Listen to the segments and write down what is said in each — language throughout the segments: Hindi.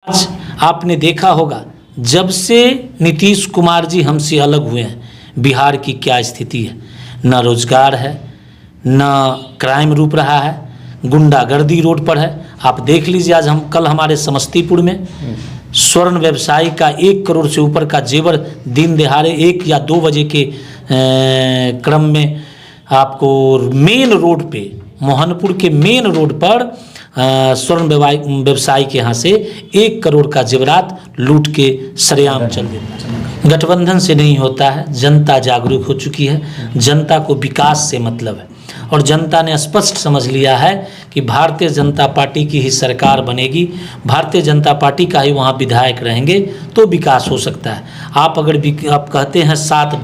आज आपने देखा होगा जब से नीतीश कुमार जी हमसे अलग हुए हैं बिहार की क्या स्थिति है। न रोजगार है, न क्राइम रुक रहा है, गुंडागर्दी रोड पर है। आप देख लीजिए, आज कल हमारे समस्तीपुर में स्वर्ण व्यवसायी का 1 करोड़ से ऊपर का जेवर दिन दहाड़े 1 या 2 बजे के क्रम में आपको मेन रोड पे, मोहनपुर के मेन रोड पर स्वर्ण व्यवसायी के यहाँ से 1 करोड़ का जेवरात लूट के सरेआम चल देता है। गठबंधन से नहीं होता है। जनता जागरूक हो चुकी है। जनता को विकास से मतलब है और जनता ने स्पष्ट समझ लिया है कि भारतीय जनता पार्टी की ही सरकार बनेगी, भारतीय जनता पार्टी का ही वहाँ विधायक रहेंगे तो विकास हो सकता है। आप अगर आप कहते हैं 7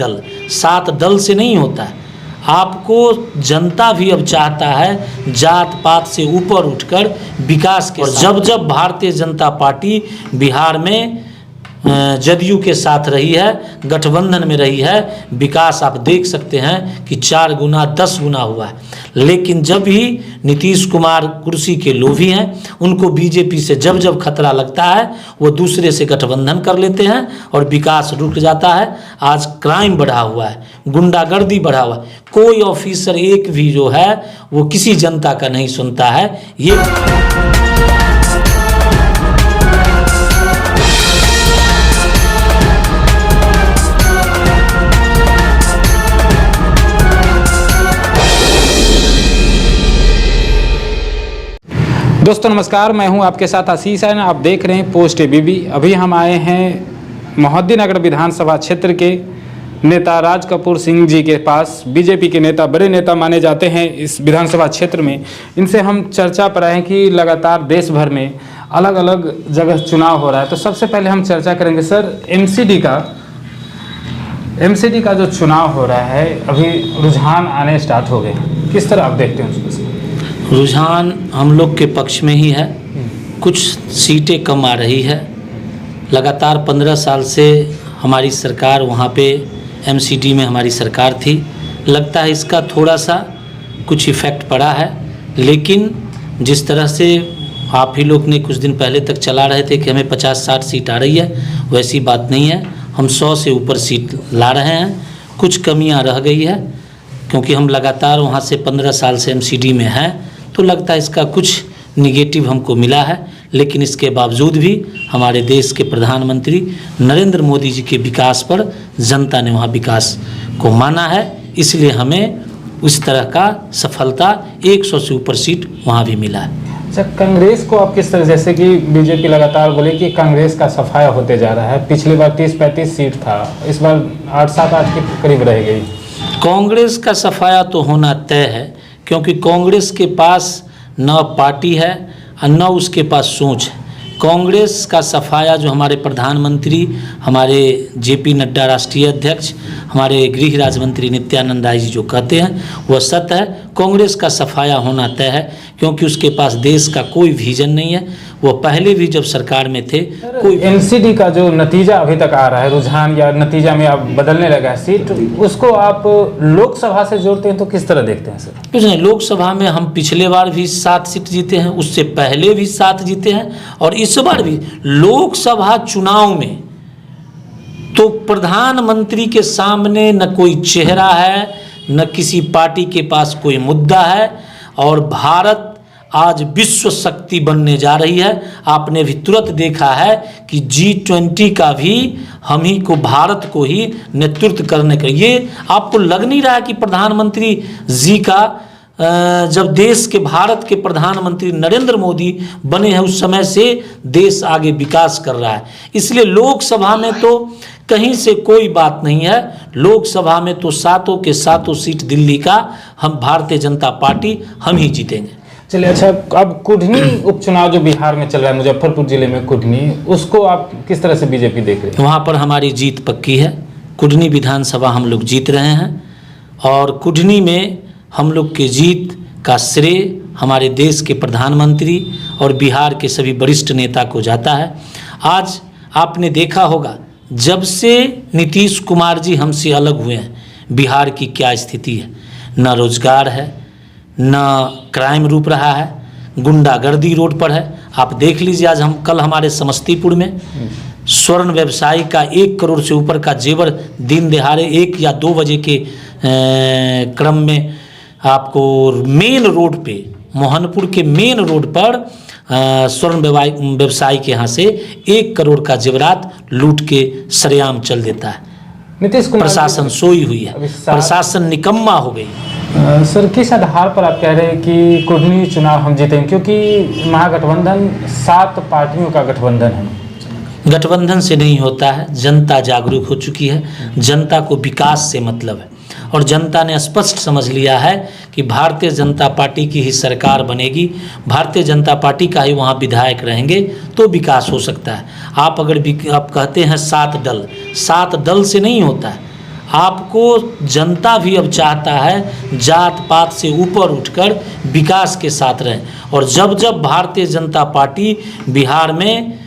दल से नहीं होता है। आपको जनता भी अब चाहता है जात पात से ऊपर उठकर विकास के। और जब भारतीय जनता पार्टी बिहार में जदयू के साथ रही है, गठबंधन में रही है, विकास आप देख सकते हैं कि 4 गुना 10 गुना हुआ है। लेकिन जब भी नीतीश कुमार कुर्सी के लोभी हैं, उनको बीजेपी से जब खतरा लगता है वो दूसरे से गठबंधन कर लेते हैं और विकास रुक जाता है। आज क्राइम बढ़ा हुआ है, गुंडागर्दी बढ़ा हुआ है। कोई ऑफिसर एक भी जो है वो किसी जनता का नहीं सुनता है। ये दोस्तों नमस्कार, मैं हूं आपके साथ आशीष है। आप देख रहे हैं पोस्ट एबीपी। अभी हम आए हैं मोहद्दीनगर विधानसभा क्षेत्र के नेता राज कपूर सिंह जी के पास। बीजेपी के नेता, बड़े नेता माने जाते हैं इस विधानसभा क्षेत्र में। इनसे हम चर्चा पर आए कि लगातार देश भर में अलग अलग जगह चुनाव हो रहा है। तो सबसे पहले हम चर्चा करेंगे सर, एमसीडी का जो चुनाव हो रहा है, अभी रुझान आने स्टार्ट हो गए, किस तरह आप देखते हैं उसको? रुझान हम लोग के पक्ष में ही है। कुछ सीटें कम आ रही है। लगातार 15 साल से हमारी सरकार वहाँ पे एमसीडी में हमारी सरकार थी। लगता है इसका थोड़ा सा कुछ इफ़ेक्ट पड़ा है, लेकिन जिस तरह से आप ही लोग ने कुछ दिन पहले तक चला रहे थे कि हमें 50-60 सीट आ रही है, वैसी बात नहीं है। हम 100 से ऊपर सीट ला रहे हैं। कुछ कमियाँ रह गई है क्योंकि हम लगातार वहाँ से 15 साल से एमसीडी में हैं, तो लगता है इसका कुछ निगेटिव हमको मिला है। लेकिन इसके बावजूद भी हमारे देश के प्रधानमंत्री नरेंद्र मोदी जी के विकास पर जनता ने वहाँ विकास को माना है, इसलिए हमें उस तरह का सफलता 100 से ऊपर सीट वहाँ भी मिला है। अच्छा, कांग्रेस को आप किस तरह, जैसे कि बीजेपी लगातार बोले कि कांग्रेस का सफाया होते जा रहा है, पिछली बार 30-35 सीट था, इस बार 8-7 के करीब रह गई। कांग्रेस का सफाया तो होना तय है, क्योंकि कांग्रेस के पास न पार्टी है और न उसके पास सोच है। कांग्रेस का सफाया जो हमारे प्रधानमंत्री, हमारे जेपी नड्डा राष्ट्रीय अध्यक्ष, हमारे गृह राज्य मंत्री नित्यानंद राय जी जो कहते हैं वह सत्य है। कांग्रेस का सफाया होना तय है, क्योंकि उसके पास देश का कोई विजन नहीं है। वो पहले भी जब सरकार में थे कोई एमसीडी का जो नतीजा अभी तक आ रहा है, रुझान या नतीजा में आप बदलने लगा है सीट, उसको आप लोकसभा से जोड़ते हैं तो किस तरह देखते हैं सर? कुछ नहीं, लोकसभा में हम पिछले बार भी 7 सीट जीते हैं, उससे पहले भी 7 जीते हैं और इस बार भी। लोकसभा चुनाव में तो प्रधानमंत्री के सामने न कोई चेहरा है, न किसी पार्टी के पास कोई मुद्दा है, और भारत आज विश्व शक्ति बनने जा रही है। आपने भी तुरंत देखा है कि G20 का भी हम ही को, भारत को ही नेतृत्व करने का। ये आपको लग नहीं रहा है कि प्रधानमंत्री जी का जब देश के, भारत के प्रधानमंत्री नरेंद्र मोदी बने हैं उस समय से देश आगे विकास कर रहा है। इसलिए लोकसभा में तो कहीं से कोई बात नहीं है। लोकसभा में तो 7 के 7 सीट दिल्ली का हम भारतीय जनता पार्टी हम ही जीतेंगे। चलिए, अच्छा, अब कुढ़नी उपचुनाव जो बिहार में चल रहा है, मुजफ्फरपुर जिले में कुढ़नी, उसको आप किस तरह से बीजेपी देख रहे हैं? वहाँ पर हमारी जीत पक्की है। कुढ़नी विधानसभा हम लोग जीत रहे हैं और कुढ़नी में हम लोग के जीत का श्रेय हमारे देश के प्रधानमंत्री और बिहार के सभी वरिष्ठ नेता को जाता है। आज आपने देखा होगा जब से नीतीश कुमार जी हमसे अलग हुए हैं बिहार की क्या स्थिति है। न रोजगार है, न क्राइम रुक रहा है, गुंडागर्दी रोड पर है। आप देख लीजिए, आज कल हमारे समस्तीपुर में स्वर्ण व्यवसायी का 1 करोड़ से ऊपर का जेवर दिन दहाड़े 1 या 2 बजे के क्रम में आपको मेन रोड पे, मोहनपुर के मेन रोड पर स्वर्ण व्यवसायी के यहाँ से 1 करोड़ का जेवरात लूट के सरेआम चल देता है। नीतीश कुमार प्रशासन सोई हुई है, प्रशासन निकम्मा हो गई। सर, किस आधार पर आप कह रहे हैं कि कुर्मी चुनाव हम जीतेंगे? क्योंकि महागठबंधन 7 पार्टियों का गठबंधन है। गठबंधन से नहीं होता है, जनता जागरूक हो चुकी है, जनता को विकास से मतलब है और जनता ने स्पष्ट समझ लिया है कि भारतीय जनता पार्टी की ही सरकार बनेगी, भारतीय जनता पार्टी का ही वहाँ विधायक रहेंगे तो विकास हो सकता है। आप अगर आप कहते हैं 7 दल से नहीं होता है। आपको जनता भी अब चाहता है जात पात से ऊपर उठकर विकास के साथ रहें, और जब जब भारतीय जनता पार्टी बिहार में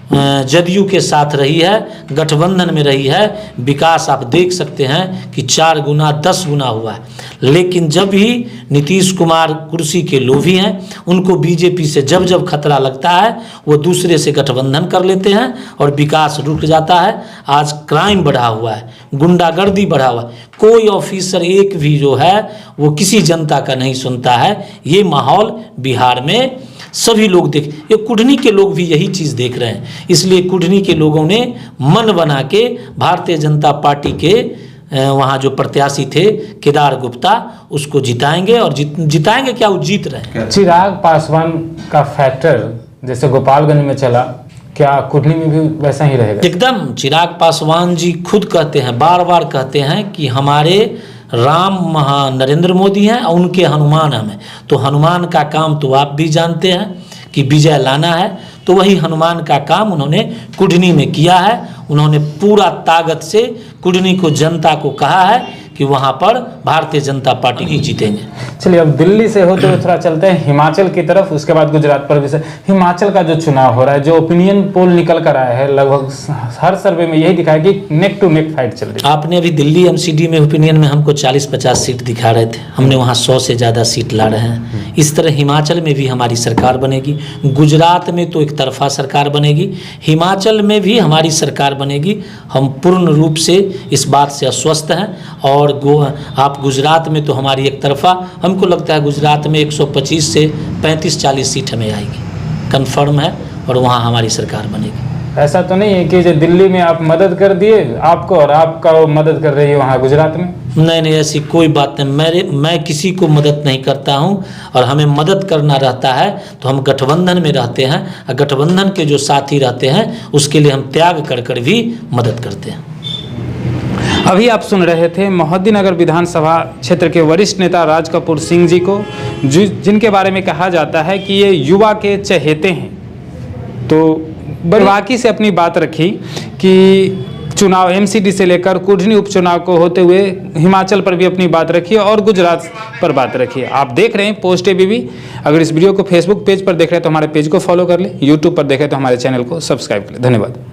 जदयू के साथ रही है, गठबंधन में रही है, विकास आप देख सकते हैं कि 4 गुना 10 गुना हुआ है। लेकिन जब भी नीतीश कुमार कुर्सी के लोभी हैं, उनको बीजेपी से जब जब खतरा लगता है वो दूसरे से गठबंधन कर लेते हैं और विकास रुक जाता है। आज क्राइम बढ़ा हुआ है, गुंडागर्दी बढ़ा हुआ है, कोई ऑफिसर एक भी जो है वो किसी जनता का नहीं सुनता है। ये माहौल बिहार में सभी लोग ये कुढ़नी के लोग भी यही चीज़ देख रहे हैं। इसलिए कुढ़नी के लोगों ने मन बना के भारतीय जनता पार्टी के वहाँ जो प्रत्याशी थे केदार गुप्ता, उसको जिताएंगे, और जिताएंगे क्या, वो जीत रहे हैं। चिराग पासवान का फैक्टर जैसे गोपालगंज में चला, क्या कुढ़नी में भी वैसा ही रहेगा? एकदम। चिराग पासवान जी खुद कहते हैं, बार बार कहते हैं कि हमारे राम नरेंद्र मोदी हैं और उनके हनुमान हमें। तो हनुमान का काम तो आप भी जानते हैं कि विजय लाना है, तो वही हनुमान का काम उन्होंने कुढ़नी में किया है। उन्होंने पूरा ताकत से कुढ़नी को, जनता को कहा है कि वहाँ पर भारतीय जनता पार्टी ही जीतेंगे। चलिए, अब दिल्ली से होते हुए थोड़ा चलते हैं हिमाचल की तरफ, उसके बाद गुजरात पर भी। हिमाचल का जो चुनाव हो रहा है, जो ओपिनियन पोल निकल कर आया है, लगभग हर सर्वे में यही दिखाया कि नेक टू नेक फाइट चल रही है। आपने अभी दिल्ली एमसीडी में ओपिनियन में हमको 40-50 सीट दिखा रहे थे, हमने वहाँ 100 से ज़्यादा सीट ला रहे हैं। इस तरह हिमाचल में भी हमारी सरकार बनेगी, गुजरात में तो एक तरफा सरकार बनेगी, हिमाचल में भी हमारी सरकार बनेगी। हम पूर्ण रूप से इस बात से आश्वस्त हैं। और आप गुजरात में तो हमारी एक तरफा, हमको लगता है गुजरात में 125 से 35-40 सीट हमें आएगी, कंफर्म है, और वहाँ हमारी सरकार बनेगी। ऐसा तो नहीं है कि जो दिल्ली में आप मदद कर दिए आपको और आपका वो मदद कर रही है वहाँ गुजरात में? नहीं, ऐसी कोई बात नहीं। मैं किसी को मदद नहीं करता हूँ, और हमें मदद करना रहता है तो हम गठबंधन में रहते हैं, और गठबंधन के जो साथी रहते हैं उसके लिए हम त्याग कर भी मदद करते हैं। अभी आप सुन रहे थे मोहद्दीनगर विधानसभा क्षेत्र के वरिष्ठ नेता राज कपूर सिंह जी को, जिनके बारे में कहा जाता है कि ये युवा के चहेते हैं। तो बाकी से अपनी बात रखी कि चुनाव एमसीडी से लेकर कुढ़नी उपचुनाव को होते हुए हिमाचल पर भी अपनी बात रखी और गुजरात पर बात रखी। आप देख रहे हैं पोस्ट एबीपी। अगर इस वीडियो को फेसबुक पेज पर देख रहे हैं तो हमारे पेज को फॉलो कर लें, यूट्यूब पर देखें तो हमारे चैनल को सब्सक्राइब कर लें। धन्यवाद।